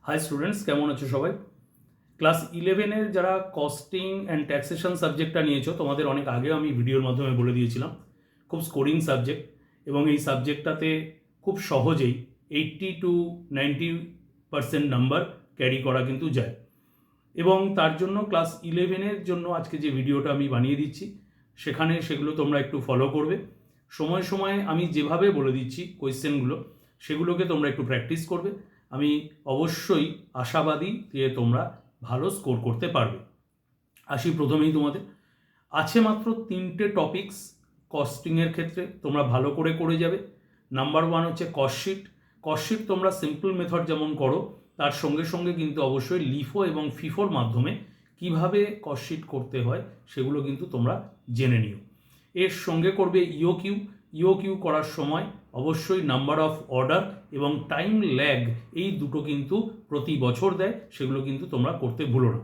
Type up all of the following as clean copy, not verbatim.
High students, কেমন আছো সবাই? ক্লাস 11-এর যারা কস্টিং অ্যান্ড ট্যাক্সেশন সাবজেক্টটা নিয়েছো, তোমাদের অনেক আগে আমি ভিডিওর মাধ্যমে বলে দিয়েছিলাম খুব স্কোরিং সাবজেক্ট, এবং এই সাবজেক্টটাতে খুব সহজেই 80 to 90% নাম্বার ক্যারি করা কিন্তু যায়। এবং তার জন্য ক্লাস 11-এর জন্য আজকে যে ভিডিওটা আমি বানিয়ে দিচ্ছি, সেখানে সেগুলো তোমরা একটু ফলো করবে। সময় সময়ে আমি যেভাবে বলে দিচ্ছি কোয়েশ্চেনগুলো, সেগুলোকে তোমরা একটু প্র্যাকটিস করবে। আমি অবশ্যই আশাবাদী যে তোমরা ভালো স্কোর করতে পারবে। আসি প্রথমেই তোমাদের আছে মাত্র 3টে টপিকস কস্টিংয়ের ক্ষেত্রে তোমরা ভালো করে করে যাবে। নাম্বার 1 হচ্ছে কস্টশিট। কস্টশিট তোমরা সিম্পল মেথড যেমন করো, তার সঙ্গে সঙ্গে কিন্তু অবশ্যই লিফো এবং ফিফোর মাধ্যমে কিভাবে কস্টশিট করতে হয় সেগুলো কিন্তু তোমরা জেনে নিও। এর সঙ্গে করবে ইওকিউ। ইওকিউ করার সময় অবশ্যই নাম্বার অফ অর্ডার এবং টাইম ল্যাগ, এই দুটো কিন্তু প্রতি বছর দেয়, সেগুলো কিন্তু তোমরা করতে ভুলো না।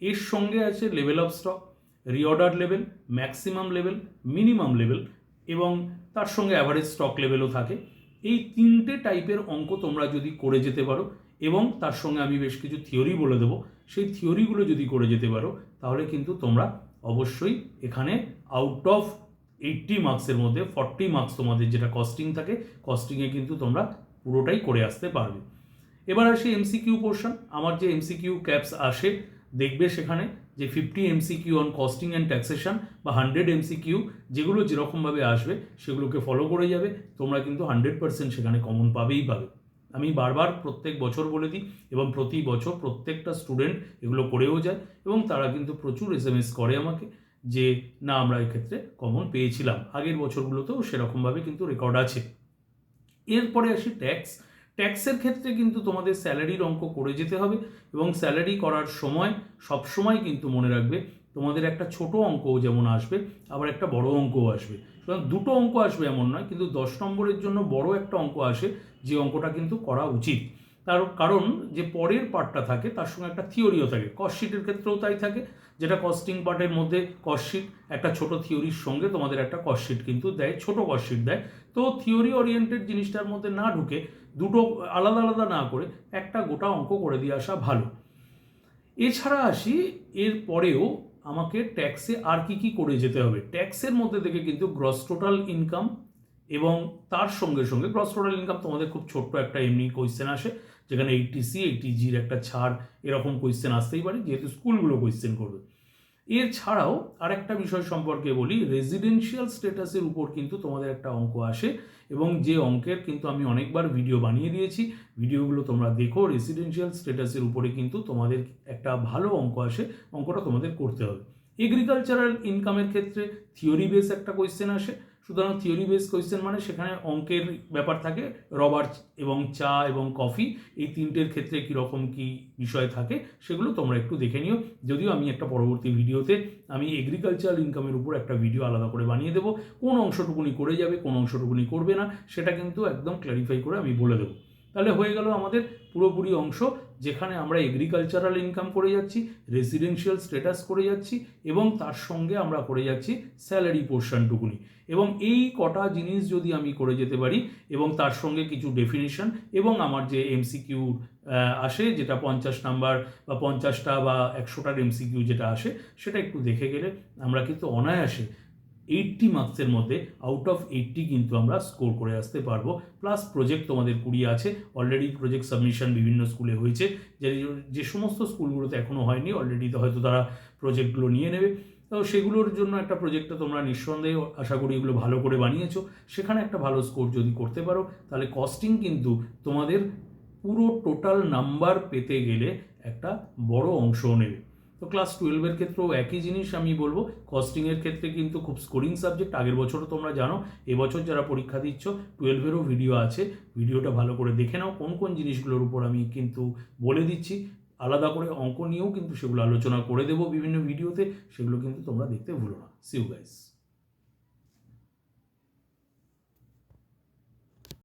এর সঙ্গে আছে level of stock, reorder level, maximum level, minimum level এবং তার সঙ্গে অ্যাভারেজ স্টক লেভেলও থাকে। এই 3টে টাইপের অঙ্ক তোমরা যদি করে যেতে পারো এবং তার সঙ্গে আমি বেশ কিছু থিওরি বলে দেবো, সেই থিওরিগুলো যদি করে যেতে পারো, তাহলে কিন্তু তোমরা অবশ্যই এখানে আউট অফ 80 মার্কসের মধ্যে 40 মার্কস তোমাদের যেটা কস্টিং থাকে, কস্টিংয়ে কিন্তু তোমরা পুরোটাই করে আসতে পারবে। এবার আসি এমসিকিউ পোর্শন। আমার যে এমসিকিউ ক্যাপস আসে, দেখবে সেখানে যে 50 MCQ on costing and taxation বা 100 এমসিকিউ, যেগুলো যেরকমভাবে আসবে সেগুলোকে ফলো করে যাবে, তোমরা কিন্তু 100% সেখানে কমন পাবেই পাবে। আমি বারবার প্রত্যেক বছর বলে দিই এবং প্রতি বছর প্রত্যেকটা স্টুডেন্ট এগুলো করেও যায় এবং তারা কিন্তু প্রচুর SMS করে আমাকে যে না, আমরা এক্ষেত্রে কমন পেয়েছিলাম। আগের বছরগুলোতেও সেরকমভাবে কিন্তু রেকর্ড আছে। এরপরে আসি ট্যাক্স। ট্যাক্সের ক্ষেত্রে কিন্তু তোমাদের স্যালারির অঙ্ক করে যেতে হবে এবং স্যালারি করার সময় সবসময় কিন্তু মনে রাখবে তোমাদের একটা ছোট অঙ্কও যেমন আসবে, আবার একটা বড় অঙ্কও আসবে। সুতরাং দুটো অঙ্ক আসবে এমন নয়, কিন্তু 10 নম্বরের জন্য বড় একটা অঙ্ক আসে, যে অঙ্কটা কিন্তু করা উচিত। তার কারণ যে পরের পার্টটা থাকে তার সঙ্গে একটা থিওরিও থাকে। কস্টশিটের ক্ষেত্রেও তাই থাকে, যেটা কস্টিং পার্টের মধ্যে কস্টশিট একটা ছোট থিওরির সঙ্গে তোমাদের একটা কস্টশিট কিন্তু দেয়, ছোট কস্টশিট দেয়। তো থিওরি ওরিয়েন্টেড জিনিসটার মধ্যে না ঢুকে দুটো আলাদা আলাদা না করে একটা গোটা অঙ্ক করে দিয়ে আসা ভালো। এছাড়া আসি, এর পরেও আমাকে ট্যাক্সে আর কি কি করে যেতে হবে। ট্যাক্সের মধ্যে থেকে কিন্তু গ্রস টোটাল ইনকাম এবং তার সঙ্গে সঙ্গে গ্রস টোটাল ইনকাম তোমাদের খুব ছোট্ট একটা এমনি কোয়েশ্চেন আসে, যেখানে 80C 80Gর একটা ছাড় এরকম কোয়েশ্চেন আসতেই পারে, যেহেতু স্কুলগুলো কোয়েশ্চেন করবে। এছাড়াও আরেকটা বিষয় সম্পর্কে বলি, রেজিডেন্সিয়াল স্ট্যাটাসের উপর কিন্তু তোমাদের একটা অঙ্ক আসে এবং যে অঙ্কের কিন্তু আমি অনেকবার ভিডিও বানিয়ে দিয়েছি, ভিডিওগুলো তোমরা দেখো। রেসিডেন্সিয়াল স্ট্যাটাসের উপরে কিন্তু তোমাদের একটা ভালো অঙ্ক আসে, অঙ্কটা তোমাদের করতে হবে। এগ্রিকালচারাল ইনকামের ক্ষেত্রে থিওরি বেস একটা কোয়েশ্চেন আসে। সুতরাং থিওরি বেস কোয়েশ্চেন মানে সেখানে অঙ্কের ব্যাপার থাকে, রবার এবং চা এবং কফি, এই তিনটের ক্ষেত্রে কীরকম কী বিষয় থাকে সেগুলো তোমরা একটু দেখে নিও। যদিও আমি একটা পরবর্তী ভিডিওতে আমি এগ্রিকালচারাল ইনকামের উপর একটা ভিডিও আলাদা করে বানিয়ে দেবো, কোন অংশটুকুনি করে যাবে কোন অংশটুকুনি করবে না সেটা কিন্তু একদম ক্ল্যারিফাই করে আমি বলে দেবো। তাহলে হয়ে গেল আমাদের পুরোপুরি অংশ, যেখানে আমরা এগ্রিকালচারাল ইনকাম করে যাচ্ছি, রেসিডেন্সিয়াল স্ট্যাটাস করে যাচ্ছি এবং তার সঙ্গে আমরা করে যাচ্ছি স্যালারি পোর্শনটুকুনি। এবং এই কটা জিনিস যদি আমি করে যেতে পারি এবং তার সঙ্গে কিছু ডেফিনিশন এবং আমার যে এমসিকিউ আসে, যেটা 50 নাম্বার বা 50টা বা 100টার এমসিকিউ যেটা আসে, সেটা একটু দেখে গেলে আমরা কিন্তু অনায়াসে 80 মার্কসের মধ্যে আউট অফ 80 কিন্তু আমরা স্কোর করে আসতে পারবো। প্লাস প্রজেক্ট তোমাদের 20 আছে, অলরেডি প্রজেক্ট সাবমিশন বিভিন্ন স্কুলে হয়েছে, যে সমস্ত স্কুলগুলোতে এখনও হয়নি অলরেডি তো হয়তো তারা প্রজেক্টগুলো নিয়ে নেবে। তো সেগুলোর জন্য একটা প্রজেক্টটা তোমরা নিঃসন্দেহে আশা করি এগুলো ভালো করে বানিয়েছো, সেখানে একটা ভালো স্কোর যদি করতে পারো, তাহলে কস্টিং কিন্তু তোমাদের পুরো টোটাল নাম্বার পেতে গেলে একটা বড় অংশও নেবে। তো ক্লাস 12-এর ক্ষেত্রেও একই জিনিস আমি বলবো, কস্টিংয়ের ক্ষেত্রে কিন্তু খুব স্কোরিং সাবজেক্ট। আগের বছরও তোমরা জানো, এবছর যারা পরীক্ষা দিচ্ছ 12-এরও ভিডিও আছে, ভিডিওটা ভালো করে দেখে নাও। কোন কোন জিনিসগুলোর উপর আমি কিন্তু বলে দিচ্ছি, আলাদা করে অঙ্ক নিয়েও কিন্তু সেগুলো আলোচনা করে দেবো বিভিন্ন ভিডিওতে, সেগুলো কিন্তু তোমরা দেখতে ভুলো না। See you guys.